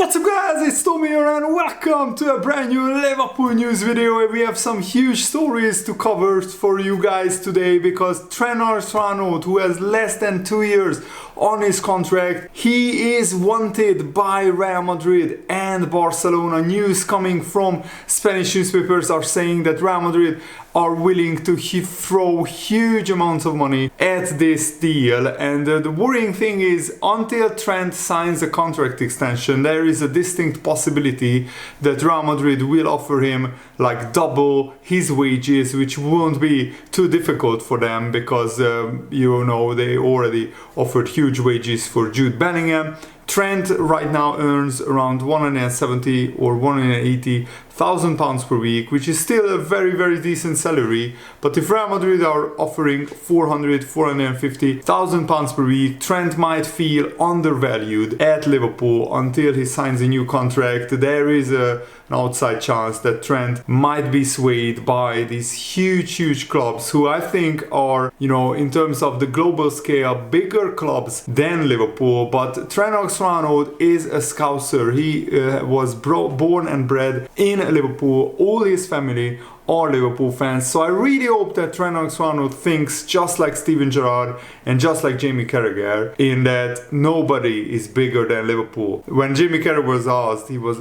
What's up guys, it's Tommy here and welcome to a brand new Liverpool news video where we have some huge stories to cover for you guys today because Trent Alexander-Arnold, who has less than 2 years on his contract, he is wanted by Real Madrid and Barcelona. News coming from Spanish newspapers are saying that Real Madrid are willing to throw huge amounts of money at this deal, and the worrying thing is until Trent signs a contract extension there is a distinct possibility that Real Madrid will offer him like double his wages, which won't be too difficult for them because you know they already offered huge wages for Jude Bellingham. Trent right now earns around 170 or 180,000 pounds per week, which is still a very decent salary. But if Real Madrid are offering 450,000 pounds per week, Trent might feel undervalued at Liverpool until he signs a new contract. There is an outside chance that Trent might be swayed by these huge clubs who I think are, you know, in terms of the global scale, bigger clubs than Liverpool. But Trent Alexander-Arnold is a Scouser. He was born and bred in Liverpool. All his family are Liverpool fans, so I really hope that Trent Alexander-Arnold thinks just like Steven Gerrard and just like Jamie Carragher, in that nobody is bigger than Liverpool. When Jamie Carragher was asked, he was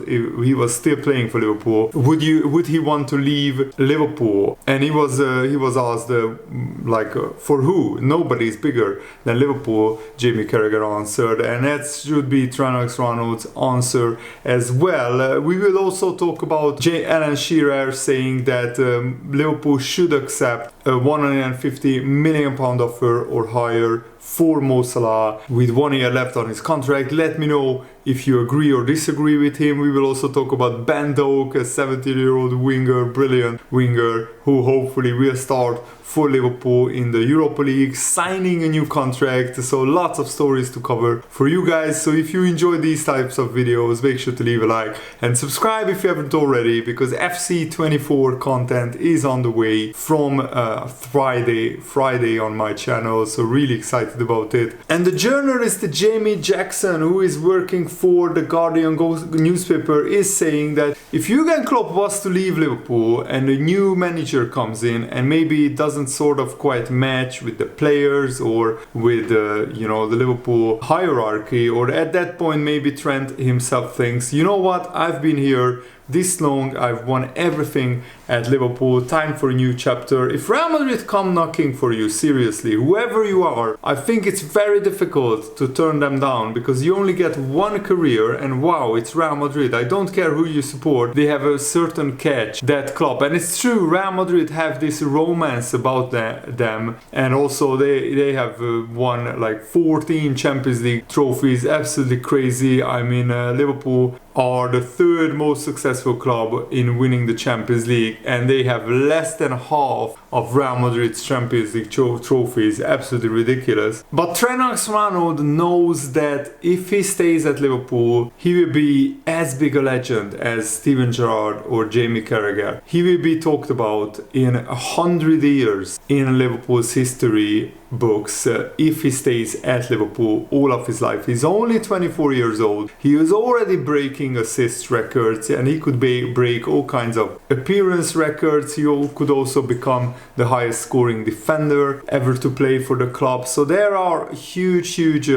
still playing for Liverpool, would he want to leave Liverpool, and he was asked for who? Nobody is bigger than Liverpool, Jamie Carragher answered, and that should be Trent Alexander-Arnold's answer as well. We will also talk about Alan Shearer saying that Liverpool should accept a £150 million offer or higher for Mo Salah with 1 year left on his contract. Let me know if you agree or disagree with him. We will also talk about Ben Doak, a 17-year-old winger, brilliant winger, who hopefully will start for Liverpool in the Europa League, signing a new contract. So lots of stories to cover for you guys. So if you enjoy these types of videos, make sure to leave a like and subscribe if you haven't already, because FC24 content is on the way from Friday on my channel. So really excited about it. And the journalist Jamie Jackson, who is working for the Guardian newspaper, is saying that if Jurgen Klopp was to leave Liverpool and a new manager comes in and maybe it doesn't sort of quite match with the players or with the Liverpool hierarchy, or at that point maybe Trent himself thinks, you know what, I've been here this long, I've won everything at Liverpool, time for a new chapter. If Real Madrid come knocking for you, seriously, whoever you are, I think it's very difficult to turn them down, because you only get one career, and wow, it's Real Madrid. I don't care who you support, they have a certain catch, that club. And it's true, Real Madrid have this romance about them, and also they have won like 14 Champions League trophies, absolutely crazy. I mean, Liverpool are the third most successful club in winning the Champions League, and they have less than half of Real Madrid's Champions League trophies. Absolutely ridiculous. But Trent Alexander-Arnold knows that if he stays at Liverpool, he will be as big a legend as Steven Gerrard or Jamie Carragher. He will be talked about in 100 years in Liverpool's history books if he stays at Liverpool all of his life. He's only 24 years old. He is already breaking assist records, and he could break all kinds of appearance records. He could also become the highest scoring defender ever to play for the club. So there are huge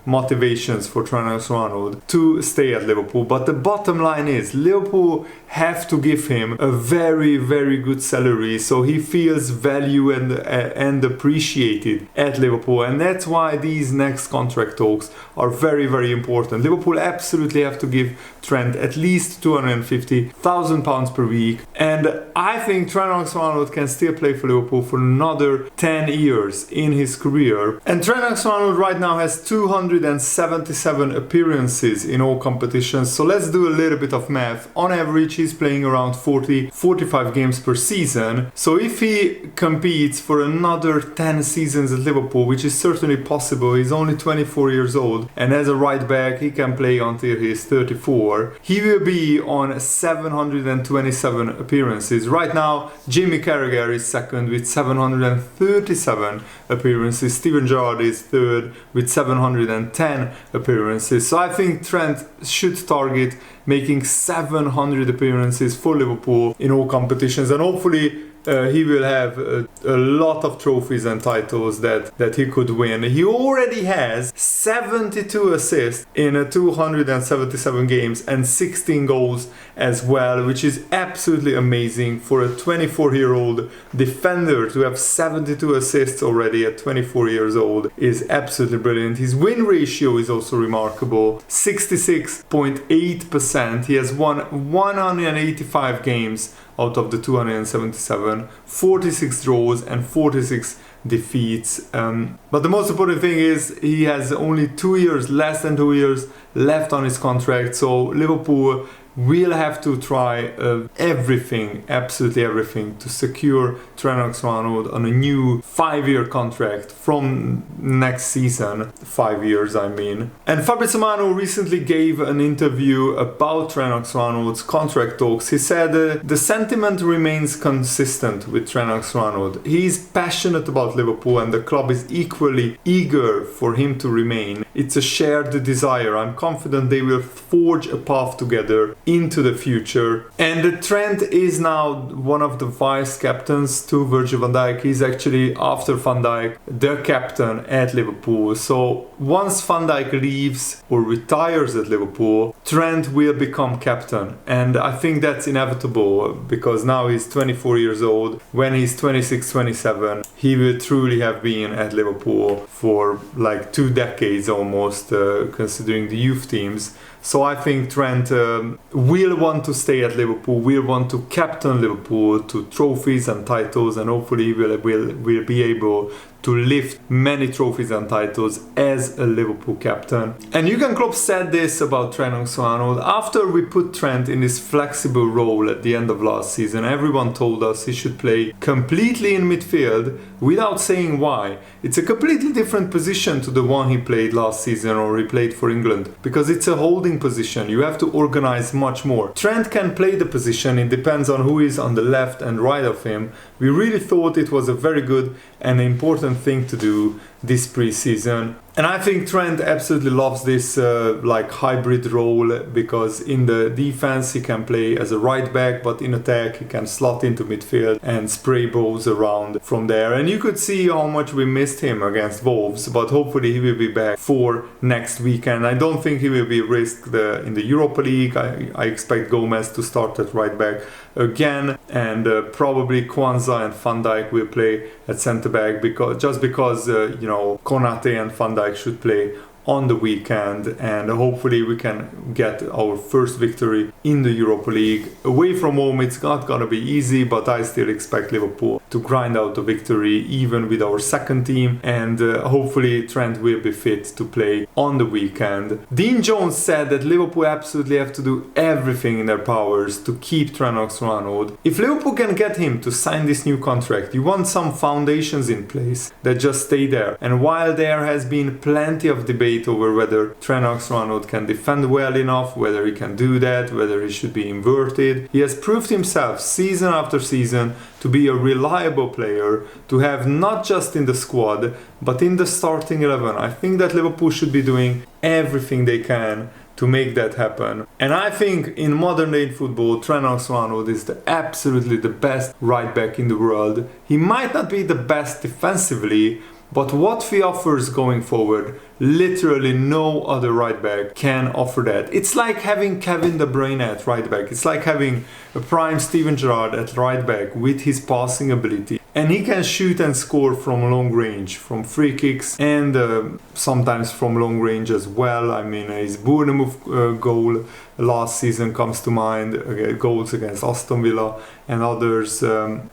motivations for Trent Alexander-Arnold to stay at Liverpool. But the bottom line is Liverpool have to give him a very good salary so he feels valued and appreciated at Liverpool. And that's why these next contract talks are very important. Liverpool absolutely have to give Trent at least 250,000 pounds per week, and I think Trent Alexander-Arnold can still play for Liverpool for another 10 years in his career. And Trent Alexander-Arnold right now has 277 appearances in all competitions. So let's do a little bit of math. On average, he's playing around 40-45 games per season. So if he competes for another 10 seasons seasons at Liverpool, which is certainly possible. He's only 24 years old, and as a right back he can play until he's 34. He will be on 727 appearances. Right now Jimmy Carragher is second with 737 appearances. Steven Gerrard is third with 710 appearances. So I think Trent should target making 700 appearances for Liverpool in all competitions, and hopefully he will have a lot of trophies and titles that he could win. He already has 72 assists in 277 games and 16 goals as well, which is absolutely amazing for a 24-year-old defender. To have 72 assists already at 24 years old is absolutely brilliant. His win ratio is also remarkable, 66.8%. He has won 185 games out of the 277, 46 draws and 46 defeats. But the most important thing is he has only 2 years, less than 2 years left on his contract. So Liverpool will have to try everything, absolutely everything, to secure Trent Alexander-Arnold on a new 5-year contract from next season. 5 years, I mean. And Fabrizio Romano recently gave an interview about Trent Alexander-Arnold's contract talks. He said the sentiment remains consistent with Trent Alexander-Arnold. He is passionate about Liverpool and the club is equally eager for him to remain. It's a shared desire. I'm confident they will forge a path together into the future. And Trent is now one of the vice captains to Virgil van Dijk. He's actually, after Van Dijk, the captain at Liverpool. So once Van Dijk leaves or retires at Liverpool, Trent will become captain. And I think that's inevitable because now he's 24 years old. When he's 26, 27, he will truly have been at Liverpool for like 2 decades almost, considering the youth teams. So I think Trent will want to stay at Liverpool, will want to captain Liverpool to trophies and titles, and hopefully will be able to lift many trophies and titles as a Liverpool captain. And Jurgen Klopp said this about Trent Alexander-Arnold. After we put Trent in this flexible role at the end of last season, everyone told us he should play completely in midfield without saying why. It's a completely different position to the one he played last season or he played for England, because it's a holding position. You have to organize much more. Trent can play the position, it depends on who is on the left and right of him. We really thought it was a very good and important thing to do this pre-season. And I think Trent absolutely loves this like hybrid role, because in the defense he can play as a right back, but in attack he can slot into midfield and spray balls around from there. And you could see how much we missed him against Wolves, but hopefully he will be back for next weekend. I don't think he will be risked in the Europa League. I expect Gomez to start at right back again, and probably Kwanzaa and Van Dijk will play at centre back because Konate and Van Dijk should play on the weekend, and hopefully we can get our first victory in the Europa League. Away from home it's not gonna be easy, but I still expect Liverpool to grind out a victory even with our second team, and hopefully Trent will be fit to play on the weekend. Dean Jones said that Liverpool absolutely have to do everything in their powers to keep Trent Alexander-Arnold. If Liverpool can get him to sign this new contract, you want some foundations in place that just stay there. And while there has been plenty of debate over whether Trent Alexander-Arnold can defend well enough, whether he can do that, whether he should be inverted, he has proved himself season after season to be a reliable player to have not just in the squad but in the starting 11. I think that Liverpool should be doing everything they can to make that happen. And I think in modern day football, Trent Alexander-Arnold is absolutely the best right back in the world. He might not be the best defensively, but what he offers going forward, literally no other right back can offer that. It's like having Kevin De Bruyne at right back. It's like having a prime Steven Gerrard at right back with his passing ability. And he can shoot and score from long range, from free kicks, and sometimes from long range as well. I mean, his Bournemouth goal last season comes to mind, goals against Aston Villa and others.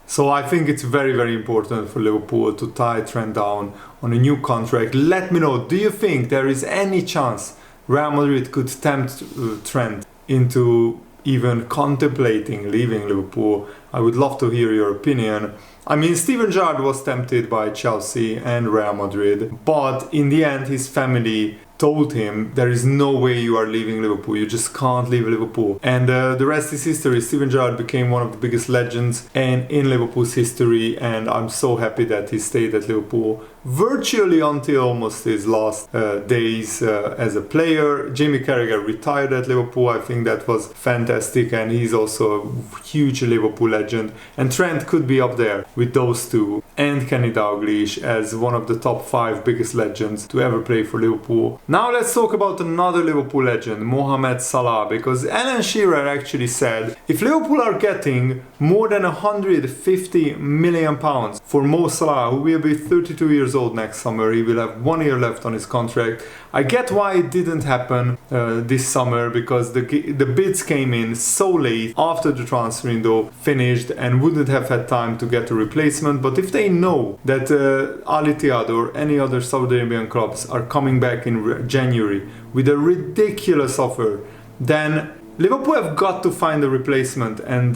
So I think it's very, very important for Liverpool to tie Trent down on a new contract. Let me know, do you think there is any chance Real Madrid could tempt Trent into even contemplating leaving Liverpool? I would love to hear your opinion. I mean, Steven Gerrard was tempted by Chelsea and Real Madrid, but in the end his family told him there is no way you are leaving Liverpool, you just can't leave Liverpool. And the rest is history. Steven Gerrard became one of the biggest legends in Liverpool's history, and I'm so happy that he stayed at Liverpool virtually until almost his last days as a player. Jamie Carragher retired at Liverpool. I think that was fantastic, and he's also a huge Liverpool legend. And Trent could be up there with those two, and Kenny Dalglish as one of the top 5 biggest legends to ever play for Liverpool. Now let's talk about another Liverpool legend, Mohamed Salah, because Alan Shearer actually said if Liverpool are getting more than £150 million for Mo Salah, who will be 32 years old next summer, he will have 1 year left on his contract. I get why it didn't happen this summer, because the bids came in so late after the transfer window finished and wouldn't have had time to get a replacement. But if they know that Al Ittihad or any other Saudi Arabian clubs are coming back in January with a ridiculous offer, then Liverpool have got to find a replacement, and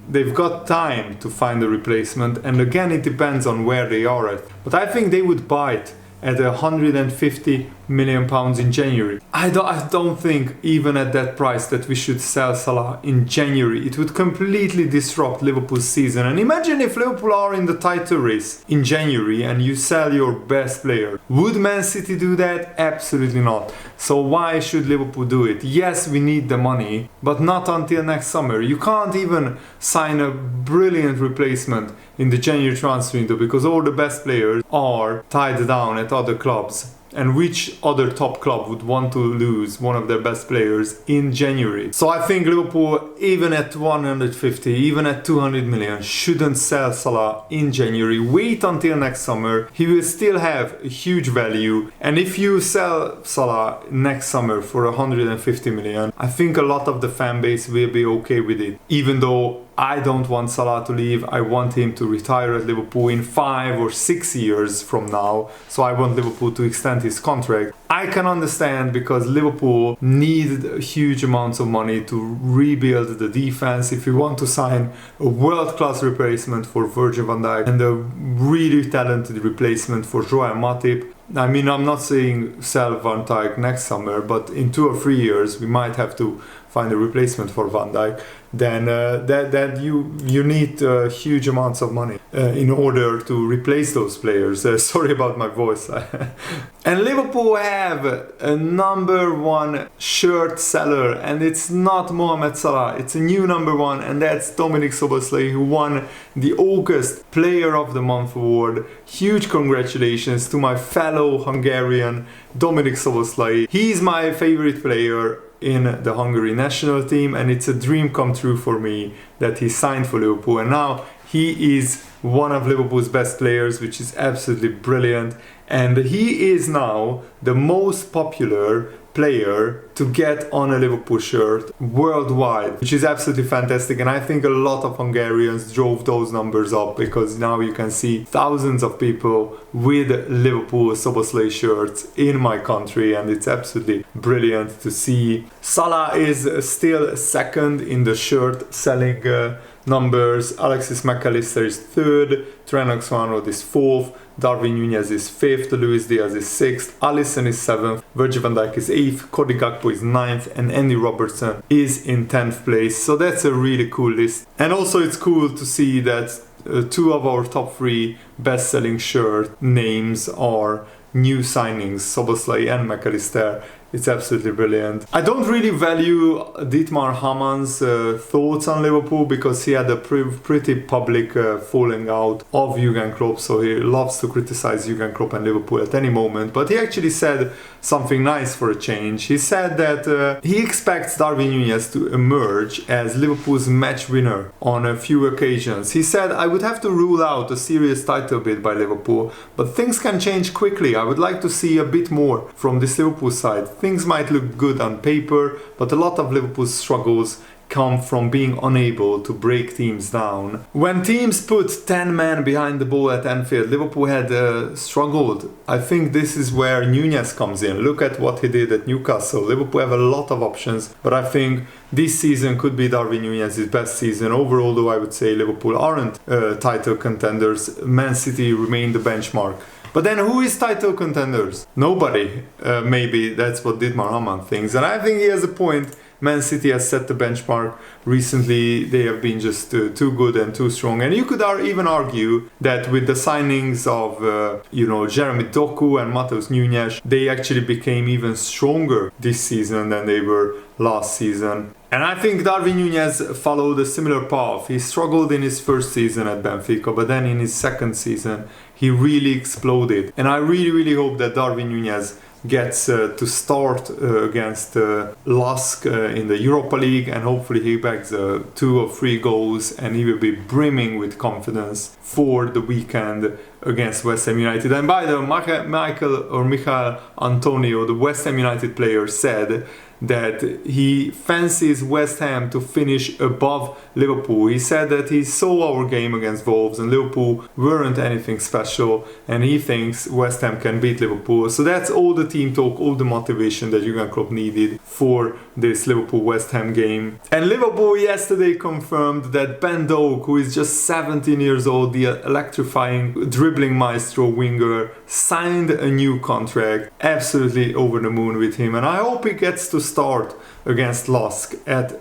they've got time to find a replacement. And again, it depends on where they are at. But I think they would bite at £150 million in January. I don't think even at that price that we should sell Salah in January. It would completely disrupt Liverpool's season. And imagine if Liverpool are in the title race in January and you sell your best player. Would Man City do that? Absolutely not. So why should Liverpool do it? Yes, we need the money, but not until next summer. You can't even sign a brilliant replacement in the January transfer window because all the best players are tied down at other clubs. And which other top club would want to lose one of their best players in January? So I think Liverpool, even at 150, even at 200 million, shouldn't sell Salah in January. Wait until next summer. He will still have a huge value. And if you sell Salah next summer for 150 million, I think a lot of the fan base will be okay with it. Even though I don't want Salah to leave. I want him to retire at Liverpool in 5 or 6 years from now. So I want Liverpool to extend his contract. I can understand because Liverpool needed huge amounts of money to rebuild the defense. If you want to sign a world-class replacement for Virgil van Dijk and a really talented replacement for Joel Matip, I mean, I'm not saying sell Van Dijk next summer, but in 2 or 3 years we might have to find a replacement for Van Dijk. Then that you need huge amounts of money in order to replace those players. Sorry about my voice. And Liverpool have a number 1 shirt seller, and it's not Mohamed Salah. It's a new number 1, and that's Dominik Szoboszlai, who won the August Player of the Month award. Huge congratulations to my fellow Hungarian Dominik Szoboszlai. He's my favorite player in the Hungary national team, and it's a dream come true for me that he signed for Liverpool, and now he is one of Liverpool's best players, which is absolutely brilliant. And he is now the most popular player to get on a Liverpool shirt worldwide, which is absolutely fantastic. And I think a lot of Hungarians drove those numbers up, because now you can see thousands of people with Liverpool Szoboszlai shirts in my country, and it's absolutely brilliant to see. Salah is still second in the shirt selling numbers. Alexis McAllister is third, Trent Alexander-Arnold is fourth, Darwin Nunez is 5th, Luis Diaz is 6th, Alisson is 7th, Virgil van Dijk is 8th, Cody Gakpo is 9th, and Andy Robertson is in 10th place. So that's a really cool list. And also it's cool to see that 2 of our top 3 best-selling shirt names are new signings, Szoboszlai and McAllister. It's absolutely brilliant. I don't really value Dietmar Hammann's thoughts on Liverpool, because he had a pretty public falling out of Jurgen Klopp, so he loves to criticize Jurgen Klopp and Liverpool at any moment. But he actually said something nice for a change. He said that he expects Darwin Nunez to emerge as Liverpool's match winner on a few occasions. He said, I would have to rule out a serious title bid by Liverpool, but things can change quickly. I would like to see a bit more from this Liverpool side. Things might look good on paper, but a lot of Liverpool's struggles come from being unable to break teams down. When teams put 10 men behind the ball at Anfield, Liverpool had struggled. I think this is where Nunez comes in. Look at what he did at Newcastle. Liverpool have a lot of options, but I think this season could be Darwin Nunez's best season overall, though I would say Liverpool aren't title contenders. Man City remain the benchmark. But then who is title contenders? Nobody. Maybe that's what Dietmar Hamann thinks. And I think he has a point. Man City has set the benchmark. Recently, they have been just too good and too strong. And you could even argue that with the signings of, Jeremy Doku and Matheus Nunes, they actually became even stronger this season than they were last season. And I think Darwin Nunez followed a similar path. He struggled in his first season at Benfica, but then in his second season, he really exploded. And I really, really hope that Darwin Nunez gets to start against Lask in the Europa League, and hopefully he bags 2 or 3 goals, and he will be brimming with confidence for the weekend against West Ham United. And by the way, Michael Antonio, the West Ham United player, said that he fancies West Ham to finish above Liverpool. He said that he saw our game against Wolves and Liverpool weren't anything special, and he thinks West Ham can beat Liverpool. So that's all the team talk, all the motivation that Jurgen Klopp needed for this Liverpool-West Ham game. And Liverpool yesterday confirmed that Ben Doak, who is just 17 years old, the electrifying dribbling maestro winger, signed a new contract. Absolutely over the moon with him, and I hope he gets to start against Lask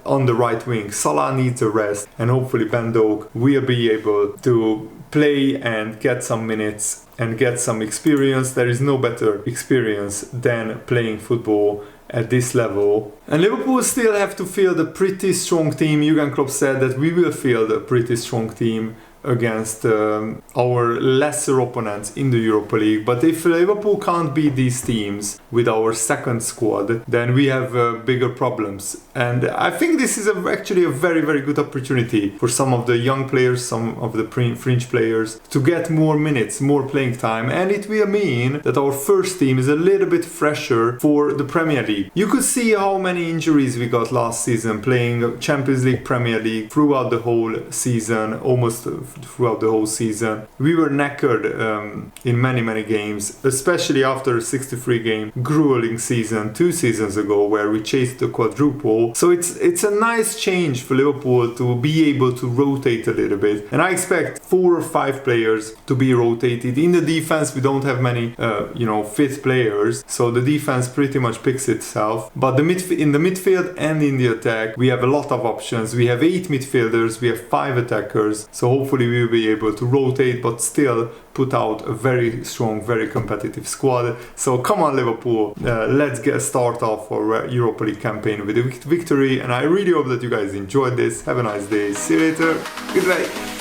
on the right wing. Salah needs a rest, and hopefully Ben Doak will be able to play and get some minutes and get some experience. There is no better experience than playing football at this level. And Liverpool still have to field a pretty strong team. Jurgen Klopp said that we will field a pretty strong team against our lesser opponents in the Europa League. But if Liverpool can't beat these teams with our second squad, then we have bigger problems. And I think this is actually a very, very good opportunity for some of the young players, some of the fringe players, to get more minutes, more playing time. And it will mean that our first team is a little bit fresher for the Premier League. You could see how many injuries we got last season playing Champions League, Premier League throughout the whole season, almost throughout the whole season. We were knackered in many games, especially after a 63 game grueling season 2 seasons ago where we chased the quadruple. So it's a nice change for Liverpool to be able to rotate a little bit, and I expect 4 or 5 players to be rotated. In the defense we don't have many fit players, so the defense pretty much picks itself, but in the midfield and in the attack we have a lot of options. We have 8 midfielders, we have 5 attackers, so hopefully we will be able to rotate but still put out a very strong, very competitive squad. So come on Liverpool, let's start off our Europa League campaign with a victory, and I really hope that you guys enjoyed this. Have a nice day, see you later, goodbye.